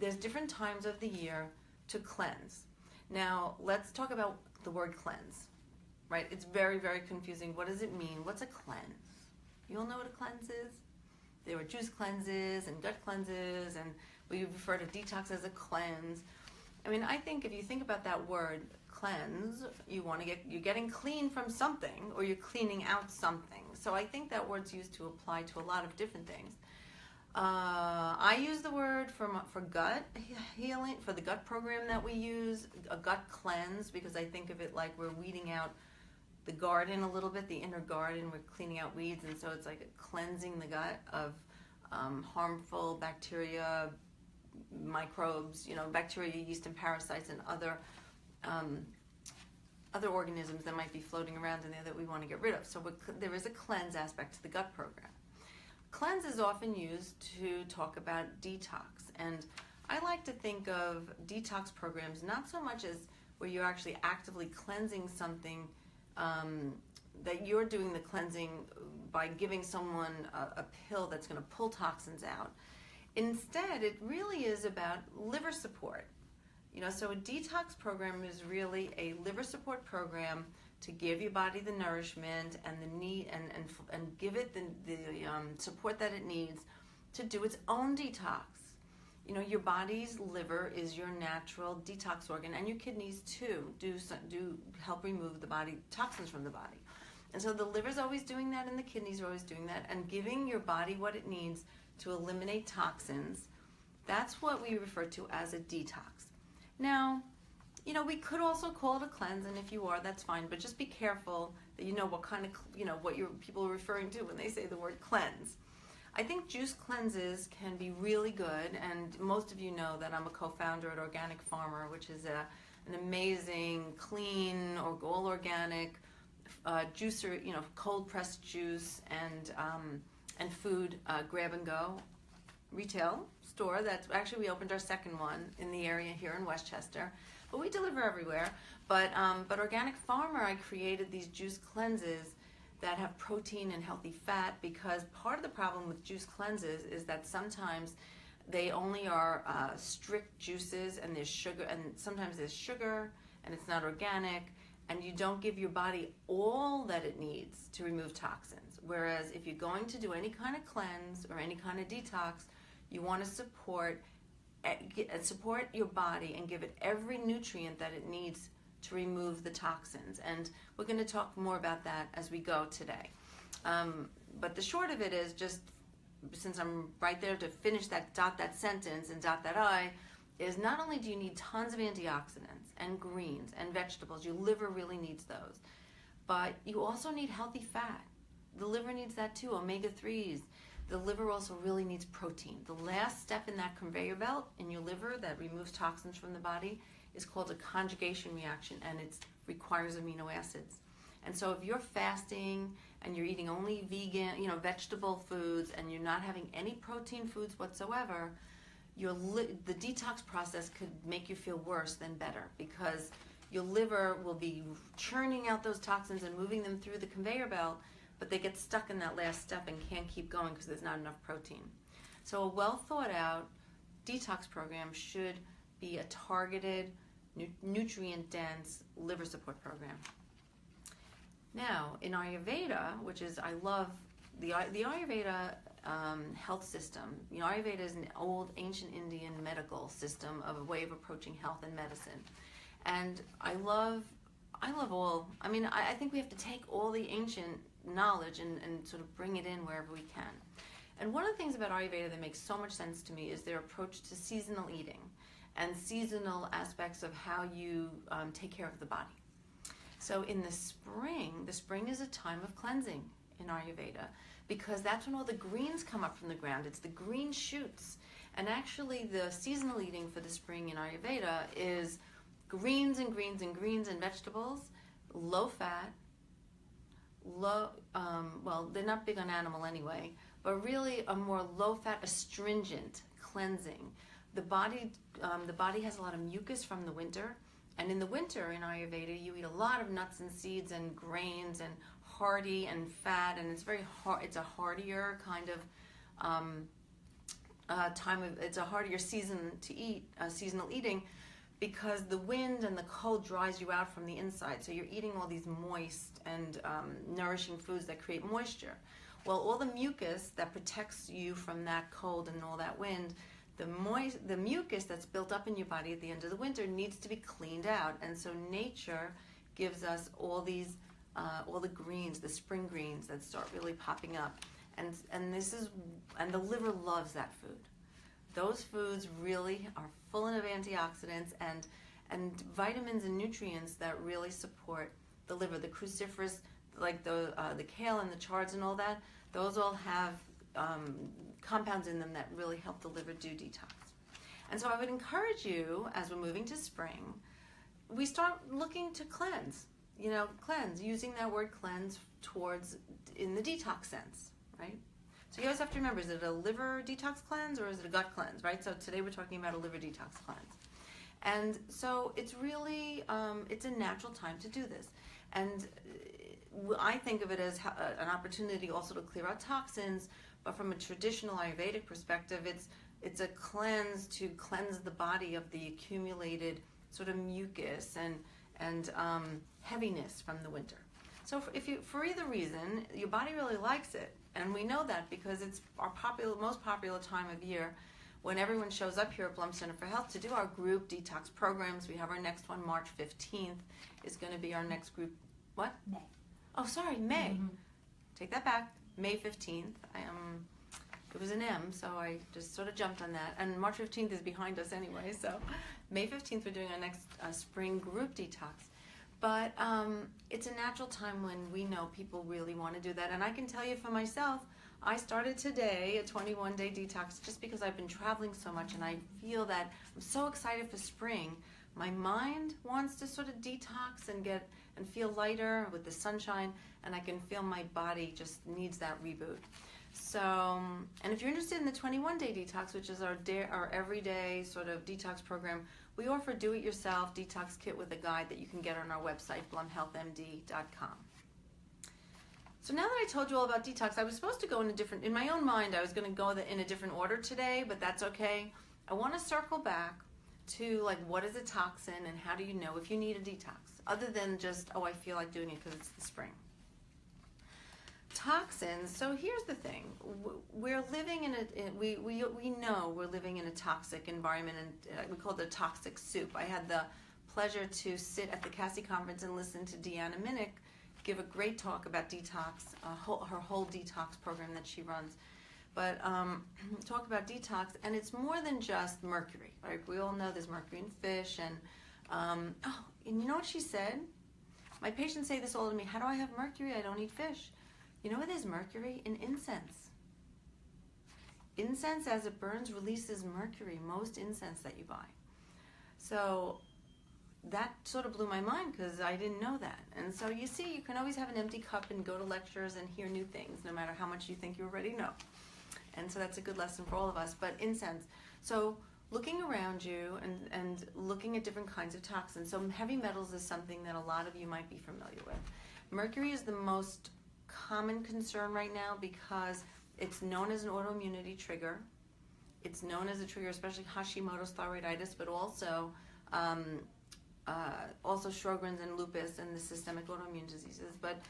there's different times of the year to cleanse. Now, let's talk about the word cleanse, right? It's very, very confusing. What does it mean? What's a cleanse? You all know what a cleanse is? There were juice cleanses and gut cleanses, and we refer to detox as a cleanse. I mean, I think if you think about that word, cleanse, you're getting clean from something, or you're cleaning out something. So I think that word's used to apply to a lot of different things. I use the word for gut healing, for the gut program that we use, a gut cleanse, because I think of it like we're weeding out the garden a little bit, the inner garden. We're cleaning out weeds, and so it's like cleansing the gut of harmful bacteria, microbes, bacteria, yeast, and parasites, and other organisms that might be floating around in there that we want to get rid of. So there is a cleanse aspect to the gut program. Cleanse is often used to talk about detox, and I like to think of detox programs not so much as where you're actually actively cleansing something, that you're doing the cleansing by giving someone a pill that's going to pull toxins out. Instead, it really is about liver support. So a detox program is really a liver support program to give your body the nourishment and the need and give it the support that it needs to do its own detox. Your body's liver is your natural detox organ, and your kidneys too do help remove the body toxins from the body. And so the liver's always doing that, and the kidneys are always doing that, and giving your body what it needs to eliminate toxins. That's what we refer to as a detox. Now, we could also call it a cleanse, and if you are, that's fine, but just be careful that you know what kind of, what your people are referring to when they say the word cleanse. I think juice cleanses can be really good, and most of you know that I'm a co-founder at Organic Farmer, which is an amazing, clean, or all organic juicer, cold pressed juice and food grab and go retail store. That's actually, we opened our second one in the area here in Westchester, but we deliver everywhere. But Organic Farmer, I created these juice cleanses that have protein and healthy fat, because part of the problem with juice cleanses is that sometimes they only are strict juices, and there's sugar, and sometimes there's sugar, and it's not organic, and you don't give your body all that it needs to remove toxins. Whereas if you're going to do any kind of cleanse or any kind of detox, you want to support your body and give it every nutrient that it needs to remove the toxins. And we're going to talk more about that as we go today. But the short of it is, just since I'm right there to finish that sentence and dot that I, is not only do you need tons of antioxidants and greens and vegetables, your liver really needs those, but you also need healthy fat. The liver needs that too, omega-3s. The liver also really needs protein. The last step in that conveyor belt in your liver that removes toxins from the body is called a conjugation reaction, and it requires amino acids. And so if you're fasting and you're eating only vegan, vegetable foods, and you're not having any protein foods whatsoever, the detox process could make you feel worse than better, because your liver will be churning out those toxins and moving them through the conveyor belt, but they get stuck in that last step and can't keep going because there's not enough protein. So a well thought out detox program should be a targeted, nutrient dense liver support program. Now, in Ayurveda, which is, I love the Ayurveda health system. Ayurveda is an old ancient Indian medical system of a way of approaching health and medicine. And I love all, I think we have to take all the ancient knowledge and sort of bring it in wherever we can. And one of the things about Ayurveda that makes so much sense to me is their approach to seasonal eating and seasonal aspects of how you take care of the body. So in the spring is a time of cleansing in Ayurveda, because that's when all the greens come up from the ground. It's the green shoots. And actually the seasonal eating for the spring in Ayurveda is greens and greens and greens and vegetables, low fat, well, they're not big on animal anyway, but really a more low fat, astringent cleansing. The body has a lot of mucus from the winter, and in the winter in Ayurveda you eat a lot of nuts and seeds and grains and hearty and fat, and it's very hard. It's a heartier kind of it's a hardier season to eat, seasonal eating, because the wind and the cold dries you out from the inside. So you're eating all these moist and nourishing foods that create moisture. Well, all the mucus that protects you from that cold and all that wind, the mucus that's built up in your body at the end of the winter needs to be cleaned out. And so nature gives us all these, all the greens, the spring greens that start really popping up. And the liver loves that food. Those foods really are full of antioxidants and vitamins and nutrients that really support the liver. The cruciferous, like the kale and the chards and all that, those all have compounds in them that really help the liver do detox. And so I would encourage you, as we're moving to spring, we start looking to cleanse. Cleanse, using that word cleanse towards in the detox sense, right? So you always have to remember, is it a liver detox cleanse or is it a gut cleanse, right? So today we're talking about a liver detox cleanse. And so it's really, it's a natural time to do this. And I think of it as an opportunity also to clear out toxins, but from a traditional Ayurvedic perspective, it's a cleanse to cleanse the body of the accumulated sort of mucus and heaviness from the winter. So if you, for either reason, your body really likes it, and we know that because it's our most popular time of year when everyone shows up here at Blum Center for Health to do our group detox programs. We have our next one, March 15th, is going to be our next group. What? May. Oh, sorry, May. Mm-hmm. Take that back. May 15th. It was an M, so I just sort of jumped on that. And March 15th is behind us anyway, so May 15th we're doing our next spring group detox. But it's a natural time when we know people really want to do that. And I can tell you for myself, I started today a 21-day detox just because I've been traveling so much, and I feel that I'm so excited for spring. My mind wants to sort of detox and feel lighter with the sunshine, and I can feel my body just needs that reboot. So, and if you're interested in the 21-day detox, which is our everyday sort of detox program, we offer do-it-yourself detox kit with a guide that you can get on our website, blumhealthmd.com. So now that I told you all about detox, I was supposed to go in my own mind, I was going to go in a different order today, but that's okay. I want to circle back to like, what is a toxin and how do you know if you need a detox, other than just, oh, I feel like doing it because it's the spring. Toxins, so here's the thing, we're living in we know we're living in a toxic environment, and we call it a toxic soup. I had the pleasure to sit at the Cassie conference and listen to Deanna Minnick give a great talk about detox, her whole detox program that she runs. But talk about detox, and it's more than just mercury. Like we all know there's mercury in fish, and and you know what she said? My patients say this all to me, how do I have mercury? I don't eat fish. You know what there's mercury? In incense. Incense, as it burns, releases mercury, most incense that you buy. So that sort of blew my mind because I didn't know that. And so you see, you can always have an empty cup and go to lectures and hear new things, no matter how much you think you already know. And so that's a good lesson for all of us. But incense. So looking around you and looking at different kinds of toxins. So heavy metals is something that a lot of you might be familiar with. Mercury is the most common concern right now because it's known as an autoimmunity trigger. It's known as a trigger, especially Hashimoto's thyroiditis, but also Sjogren's and lupus and the systemic autoimmune diseases. But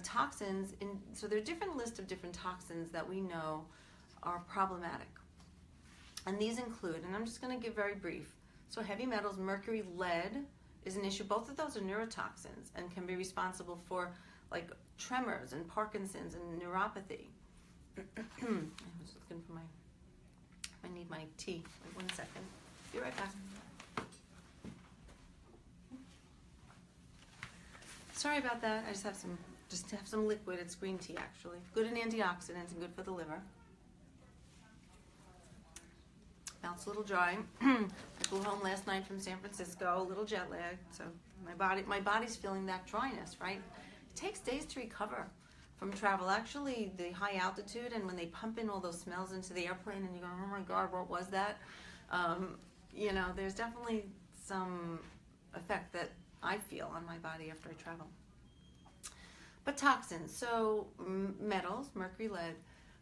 toxins, so there are different lists of different toxins that we know are problematic. And these include, and I'm just going to give very brief. So heavy metals, mercury, lead is an issue. Both of those are neurotoxins and can be responsible for like tremors and Parkinson's and neuropathy. I was looking for I need my tea. Wait 1 second. Be right back. Sorry about that. I just have some liquid. It's green tea actually. Good in antioxidants and good for the liver. Mouth's a little dry. I flew home last night from San Francisco, a little jet lagged, so my body's feeling that dryness, right? It takes days to recover from travel. Actually, the high altitude and when they pump in all those smells into the airplane and you go, oh my God, what was that? There's definitely some effect that I feel on my body after I travel. But toxins, so metals, mercury, lead.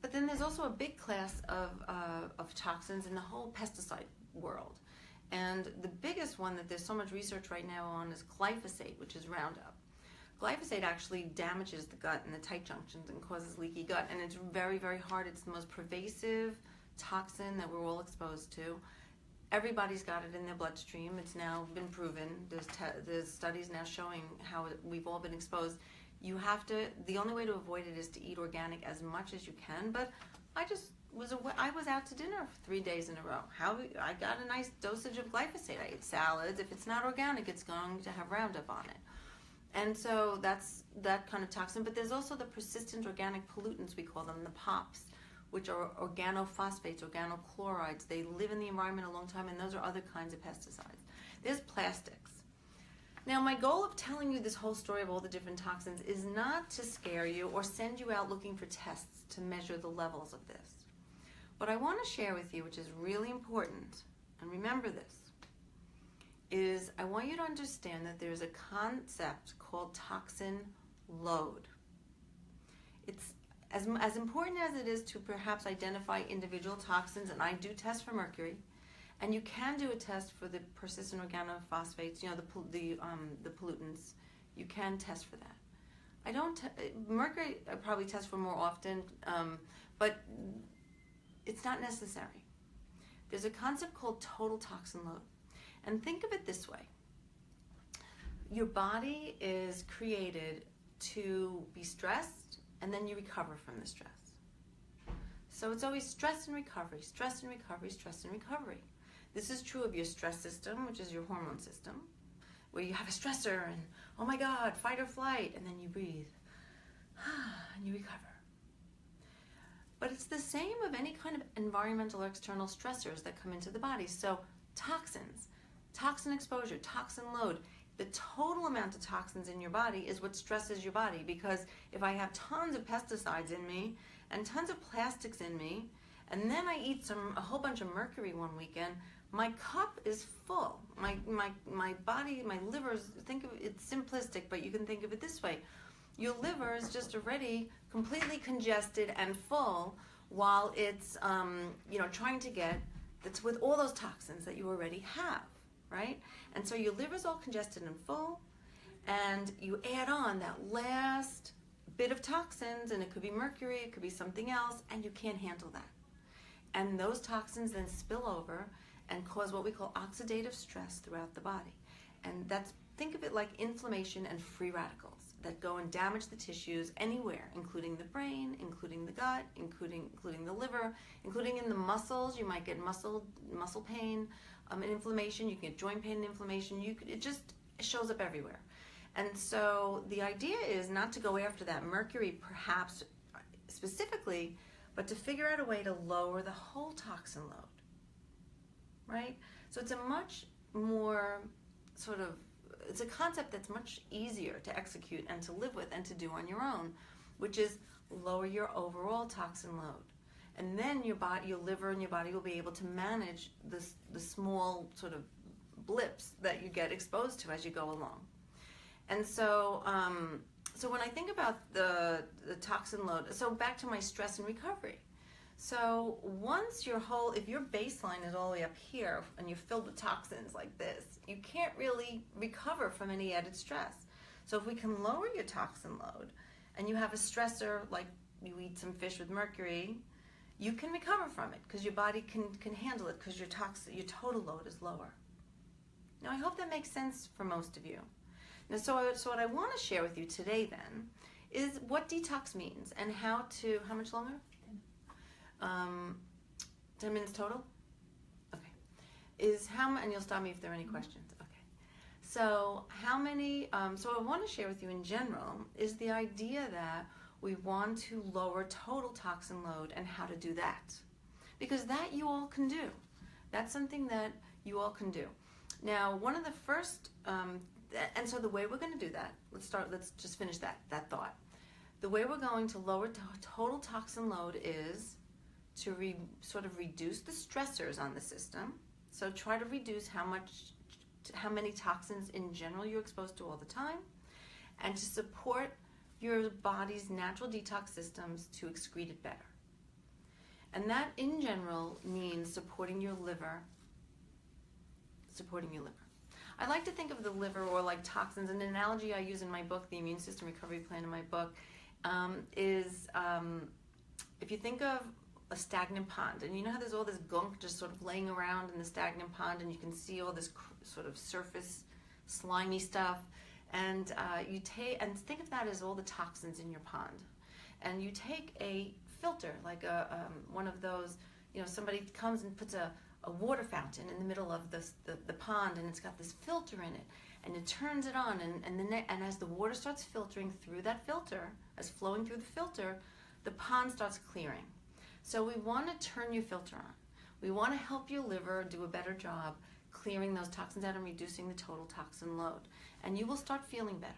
But then there's also a big class of toxins in the whole pesticide world. And the biggest one that there's so much research right now on is glyphosate, which is Roundup. Glyphosate actually damages the gut and the tight junctions and causes leaky gut, and it's very, very hard. It's the most pervasive toxin that we're all exposed to. Everybody's got it in their bloodstream. It's now been proven. There's studies now showing how we've all been exposed. You have to, the only way to avoid it is to eat organic as much as you can, but I was out to dinner 3 days in a row. I got a nice dosage of glyphosate. I ate salads. If it's not organic, it's going to have Roundup on it. And so that's that kind of toxin. But there's also the persistent organic pollutants, we call them, the POPs, which are organophosphates, organochlorides. They live in the environment a long time, and those are other kinds of pesticides. There's plastics. Now, my goal of telling you this whole story of all the different toxins is not to scare you or send you out looking for tests to measure the levels of this. What I want to share with you, which is really important, and remember this, is I want you to understand that there's a concept called toxin load. It's as important as it is to perhaps identify individual toxins, and I do test for mercury, and you can do a test for the persistent organophosphates, the pollutants. You can test for that. I don't, mercury I probably test for more often, but it's not necessary. There's a concept called total toxin load. And think of it this way. Your body is created to be stressed, and then you recover from the stress. So it's always stress and recovery, stress and recovery, stress and recovery. This is true of your stress system, which is your hormone system, where you have a stressor and, oh my God, fight or flight, and then you breathe, and you recover. But it's the same of any kind of environmental or external stressors that come into the body. So toxins, toxin exposure, toxin load, the total amount of toxins in your body is what stresses your body, because if I have tons of pesticides in me and tons of plastics in me, and then I eat a whole bunch of mercury one weekend, my cup is full. My body, my liver, think of it's simplistic, but you can think of it this way. Your liver is just already completely congested and full while it's trying to get that's with all those toxins that you already have, right? And so your liver's all congested and full, and you add on that last bit of toxins, and it could be mercury, it could be something else, and you can't handle that. And those toxins then spill over and cause what we call oxidative stress throughout the body. And think of it like inflammation and free radicals that go and damage the tissues anywhere, including the brain, including the gut, including the liver, including in the muscles. You might get muscle pain, and inflammation. You can get joint pain and inflammation. It just shows up everywhere. And so the idea is not to go after that mercury, perhaps specifically, but to figure out a way to lower the whole toxin load, right? So it's a much more it's a concept that's much easier to execute and to live with and to do on your own, which is lower your overall toxin load. And then your liver and your body will be able to manage the small sort of blips that you get exposed to as you go along. And so, so when I think about the toxin load, so back to my stress and recovery. So once if your baseline is all the way up here and you're filled with toxins like this, you can't really recover from any added stress. So if we can lower your toxin load and you have a stressor, like you eat some fish with mercury, you can recover from it because your body can handle it because your total load is lower. Now I hope that makes sense for most of you. Now, so what I want to share with you today then is what detox means and how much longer? 10 minutes total? Okay. And you'll stop me if there are any questions. Okay. So so I want to share with you in general is the idea that we want to lower total toxin load and how to do that. Because that you all can do. That's something that you all can do. Now, one of the first, and so the way we're going to do that, let's just finish that thought. The way we're going to lower total toxin load is to sort of reduce the stressors on the system. So try to reduce how many toxins in general you're exposed to all the time, and to support your body's natural detox systems to excrete it better. And that in general means supporting your liver. I like to think of the liver or like toxins. An analogy I use in my book, the Immune System Recovery Plan in my book, is if you think of a stagnant pond, and you know how there's all this gunk just sort of laying around in the stagnant pond, and you can see all this sort of surface slimy stuff, and you take and think of that as all the toxins in your pond, and you take a filter like one of those, you know, somebody comes and puts a water fountain in the middle of the pond, and it's got this filter in it, and it turns it on, and as the water starts filtering through that filter, as flowing through the filter, the pond starts clearing. So we want to turn your filter on. We want to help your liver do a better job clearing those toxins out and reducing the total toxin load, and you will start feeling better.